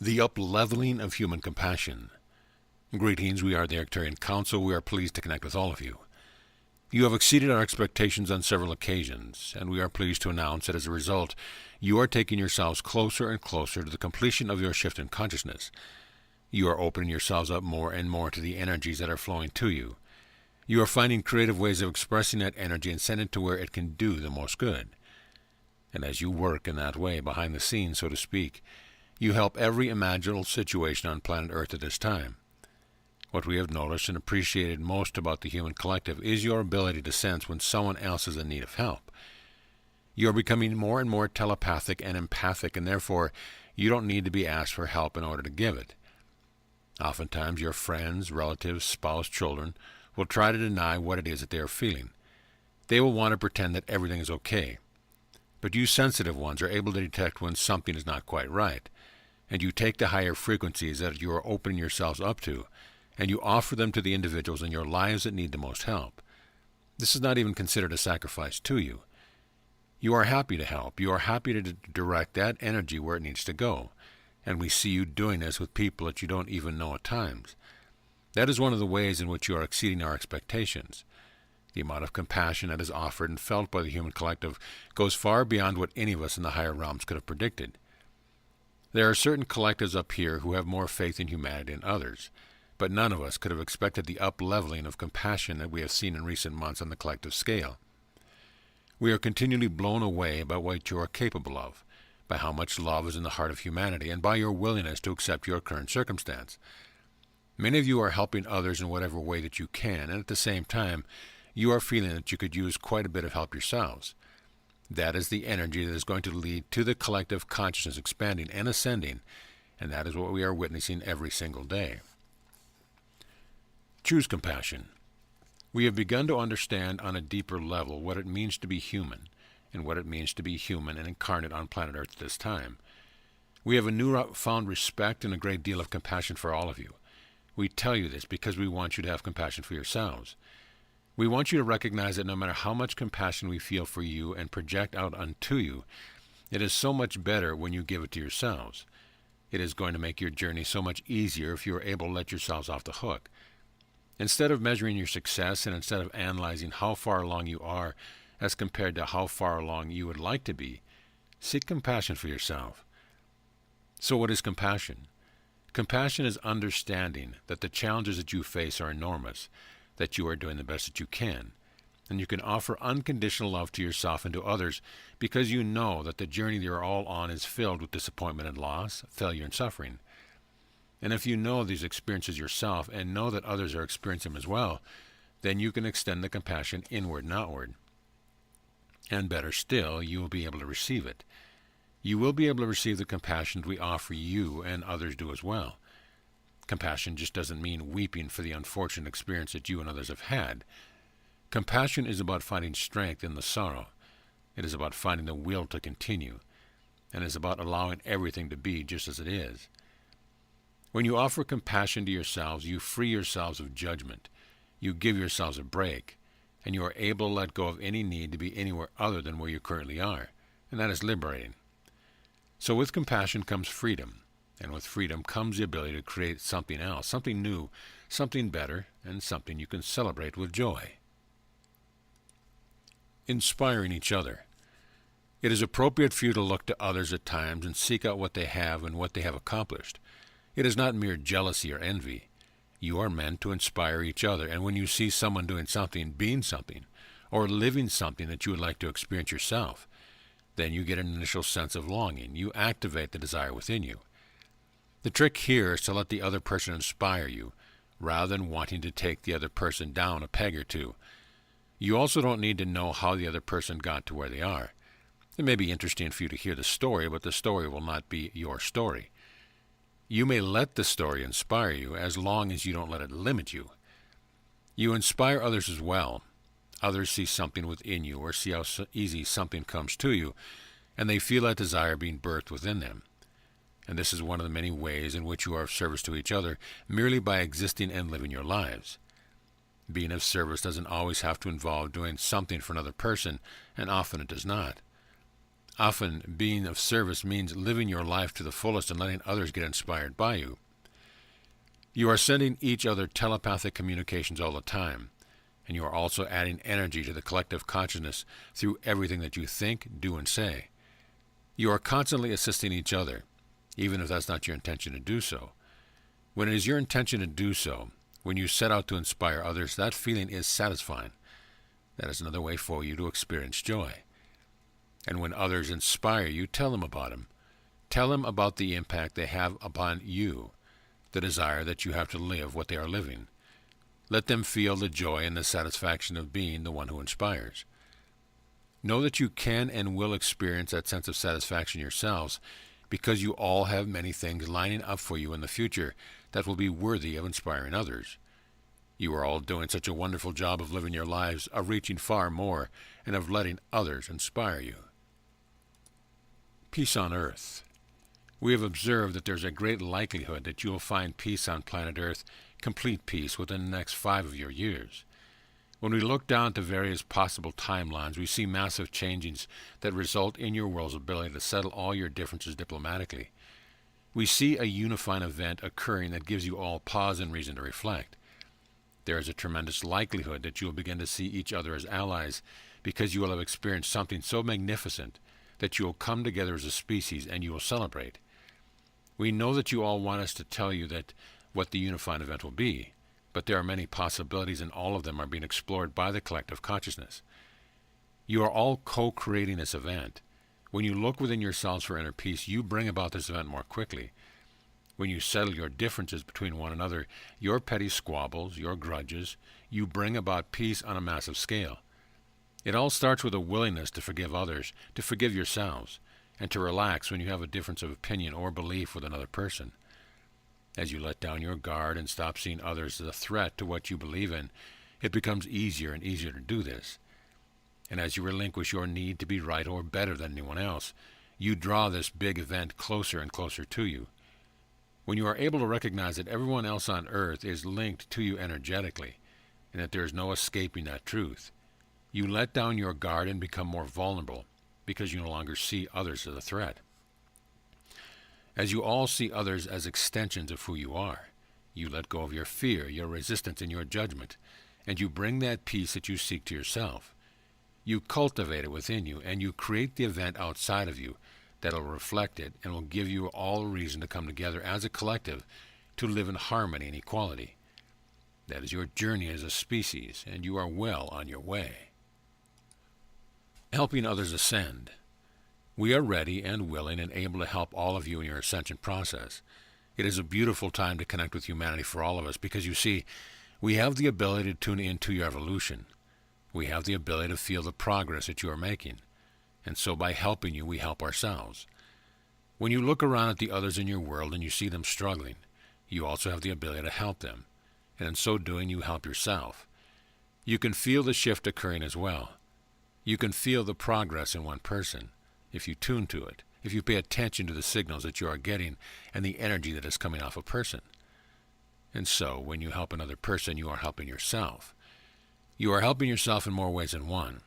The up-leveling of human compassion. Greetings, we are the Arcturian Council. We are pleased to connect with all of you. You have exceeded our expectations on several occasions, and we are pleased to announce that as a result, you are taking yourselves closer and closer to the completion of your shift in consciousness. You are opening yourselves up more and more to the energies that are flowing to you. You are finding creative ways of expressing that energy and sending it to where it can do the most good. And as you work in that way, behind the scenes, so to speak, you help every imaginable situation on planet Earth at this time. What we have noticed and appreciated most about the human collective is your ability to sense when someone else is in need of help. You are becoming more and more telepathic and empathic, and therefore you don't need to be asked for help in order to give it. Oftentimes your friends, relatives, spouse, children will try to deny what it is that they are feeling. They will want to pretend that everything is okay. But you sensitive ones are able to detect when something is not quite right, and you take the higher frequencies that you are opening yourselves up to, and you offer them to the individuals in your lives that need the most help. This is not even considered a sacrifice to you. You are happy to help. You are happy to direct that energy where it needs to go, and we see you doing this with people that you don't even know at times. That is one of the ways in which you are exceeding our expectations. The amount of compassion that is offered and felt by the human collective goes far beyond what any of us in the higher realms could have predicted. There are certain collectives up here who have more faith in humanity than others, but none of us could have expected the up-leveling of compassion that we have seen in recent months on the collective scale. We are continually blown away by what you are capable of, by how much love is in the heart of humanity, and by your willingness to accept your current circumstance. Many of you are helping others in whatever way that you can, and at the same time, you are feeling that you could use quite a bit of help yourselves. That is the energy that is going to lead to the collective consciousness expanding and ascending, and that is what we are witnessing every single day. Choose compassion. We have begun to understand on a deeper level what it means to be human, and what it means to be human and incarnate on planet Earth at this time. We have a newfound respect and a great deal of compassion for all of you. We tell you this because we want you to have compassion for yourselves. We want you to recognize that no matter how much compassion we feel for you and project out unto you, it is so much better when you give it to yourselves. It is going to make your journey so much easier if you are able to let yourselves off the hook. Instead of measuring your success and instead of analyzing how far along you are as compared to how far along you would like to be, seek compassion for yourself. So what is compassion? Compassion is understanding that the challenges that you face are enormous, that you are doing the best that you can, and you can offer unconditional love to yourself and to others because you know that the journey they are all on is filled with disappointment and loss, failure and suffering. And if you know these experiences yourself and know that others are experiencing them as well, then you can extend the compassion inward and outward. And better still, you will be able to receive it. You will be able to receive the compassion we offer you and others do as well. Compassion just doesn't mean weeping for the unfortunate experience that you and others have had. Compassion is about finding strength in the sorrow. It is about finding the will to continue, and is about allowing everything to be just as it is. When you offer compassion to yourselves, you free yourselves of judgment. You give yourselves a break, and you are able to let go of any need to be anywhere other than where you currently are, and that is liberating. So with compassion comes freedom. And with freedom comes the ability to create something else, something new, something better, and something you can celebrate with joy. Inspiring each other. It is appropriate for you to look to others at times and seek out what they have and what they have accomplished. It is not mere jealousy or envy. You are meant to inspire each other, and when you see someone doing something, being something, or living something that you would like to experience yourself, then you get an initial sense of longing. You activate the desire within you. The trick here is to let the other person inspire you, rather than wanting to take the other person down a peg or two. You also don't need to know how the other person got to where they are. It may be interesting for you to hear the story, but the story will not be your story. You may let the story inspire you as long as you don't let it limit you. You inspire others as well. Others see something within you or see how easy something comes to you, and they feel that desire being birthed within them. And this is one of the many ways in which you are of service to each other merely by existing and living your lives. Being of service doesn't always have to involve doing something for another person, and often it does not. Often, being of service means living your life to the fullest and letting others get inspired by you. You are sending each other telepathic communications all the time, and you are also adding energy to the collective consciousness through everything that you think, do, and say. You are constantly assisting each other, even if that's not your intention to do so. When it is your intention to do so, when you set out to inspire others, that feeling is satisfying. That is another way for you to experience joy. And when others inspire you, tell them about them. Tell them about the impact they have upon you, the desire that you have to live what they are living. Let them feel the joy and the satisfaction of being the one who inspires. Know that you can and will experience that sense of satisfaction yourselves, because you all have many things lining up for you in the future that will be worthy of inspiring others. You are all doing such a wonderful job of living your lives, of reaching far more, and of letting others inspire you. Peace on Earth. We have observed that there's a great likelihood that you will find peace on planet Earth, complete peace, within the next 5 of your years. When we look down to various possible timelines, we see massive changes that result in your world's ability to settle all your differences diplomatically. We see a unifying event occurring that gives you all pause and reason to reflect. There is a tremendous likelihood that you will begin to see each other as allies, because you will have experienced something so magnificent that you will come together as a species and you will celebrate. We know that you all want us to tell you that what the unifying event will be, but there are many possibilities, and all of them are being explored by the collective consciousness. You are all co-creating this event. When you look within yourselves for inner peace, you bring about this event more quickly. When you settle your differences between one another, your petty squabbles, your grudges, you bring about peace on a massive scale. It all starts with a willingness to forgive others, to forgive yourselves, and to relax when you have a difference of opinion or belief with another person. As you let down your guard and stop seeing others as a threat to what you believe in, it becomes easier and easier to do this. And as you relinquish your need to be right or better than anyone else, you draw this big event closer and closer to you. When you are able to recognize that everyone else on earth is linked to you energetically, and that there is no escaping that truth, you let down your guard and become more vulnerable, because you no longer see others as a threat. As you all see others as extensions of who you are, you let go of your fear, your resistance, and your judgment, and you bring that peace that you seek to yourself. You cultivate it within you, and you create the event outside of you that will reflect it and will give you all a reason to come together as a collective to live in harmony and equality. That is your journey as a species, and you are well on your way. Helping others ascend. We are ready and willing and able to help all of you in your ascension process. It is a beautiful time to connect with humanity for all of us, because you see, we have the ability to tune into your evolution. We have the ability to feel the progress that you are making. And so by helping you, we help ourselves. When you look around at the others in your world and you see them struggling, you also have the ability to help them. And in so doing, you help yourself. You can feel the shift occurring as well. You can feel the progress in one person if you tune to it, if you pay attention to the signals that you are getting and the energy that is coming off a person. And so, when you help another person, you are helping yourself. You are helping yourself in more ways than one.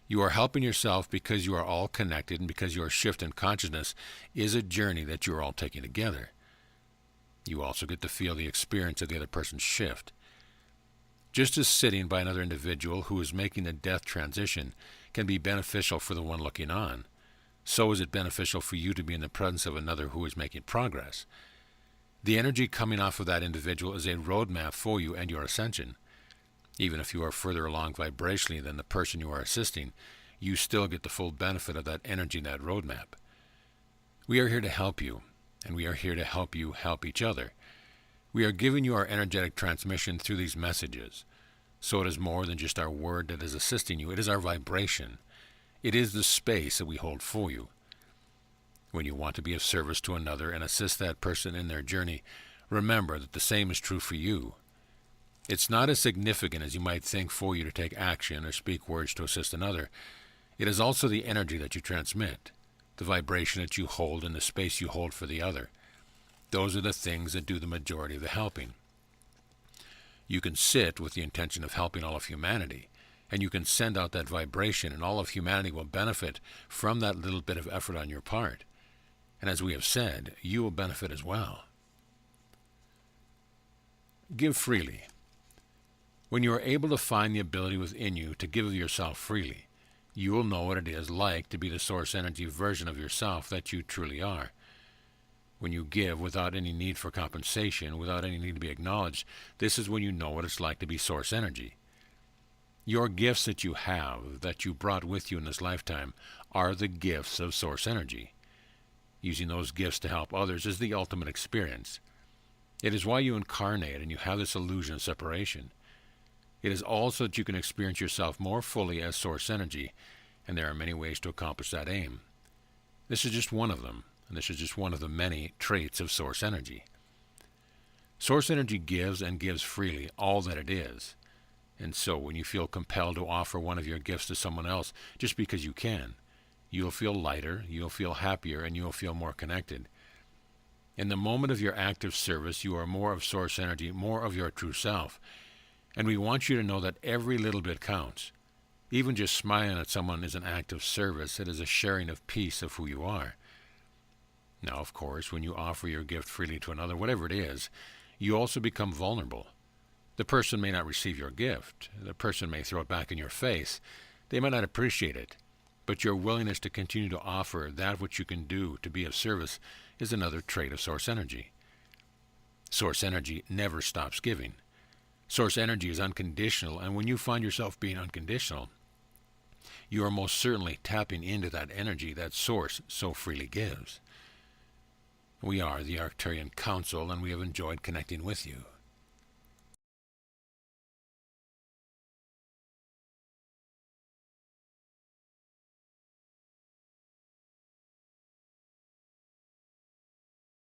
You are helping yourself because you are all connected, and because your shift in consciousness is a journey that you are all taking together. You also get to feel the experience of the other person's shift. Just as sitting by another individual who is making the death transition can be beneficial for the one looking on, so is it beneficial for you to be in the presence of another who is making progress. The energy coming off of that individual is a roadmap for you and your ascension. Even if you are further along vibrationally than the person you are assisting, you still get the full benefit of that energy in that roadmap. We are here to help you, and we are here to help you help each other. We are giving you our energetic transmission through these messages. So it is more than just our word that is assisting you. It is our vibration. It is the space that we hold for you. When you want to be of service to another and assist that person in their journey, remember that the same is true for you. It's not as significant as you might think for you to take action or speak words to assist another. It is also the energy that you transmit, the vibration that you hold, and the space you hold for the other. Those are the things that do the majority of the helping. You can sit with the intention of helping all of humanity, and you can send out that vibration, and all of humanity will benefit from that little bit of effort on your part. And as we have said, you will benefit as well. Give freely. When you are able to find the ability within you to give of yourself freely, you will know what it is like to be the source energy version of yourself that you truly are. When you give without any need for compensation, without any need to be acknowledged, this is when you know what it's like to be source energy. Your gifts that you have, that you brought with you in this lifetime, are the gifts of source energy. Using those gifts to help others is the ultimate experience. It is why you incarnate and you have this illusion of separation. It is also that you can experience yourself more fully as source energy, and there are many ways to accomplish that aim. This is just one of them, and this is just one of the many traits of source energy. Source energy gives and gives freely all that it is. And so when you feel compelled to offer one of your gifts to someone else just because you can, you'll feel lighter, you'll feel happier, and you'll feel more connected. In the moment of your active service, you are more of source energy, more of your true self. And we want you to know that every little bit counts. Even just smiling at someone is an act of service. It is a sharing of peace of who you are. Now, of course, when you offer your gift freely to another, whatever it is, you also become vulnerable. The person may not receive your gift. The person may throw it back in your face. They might not appreciate it. But your willingness to continue to offer that which you can do to be of service is another trait of source energy. Source energy never stops giving. Source energy is unconditional, and when you find yourself being unconditional, you are most certainly tapping into that energy that source so freely gives. We are the Arcturian Council, and we have enjoyed connecting with you.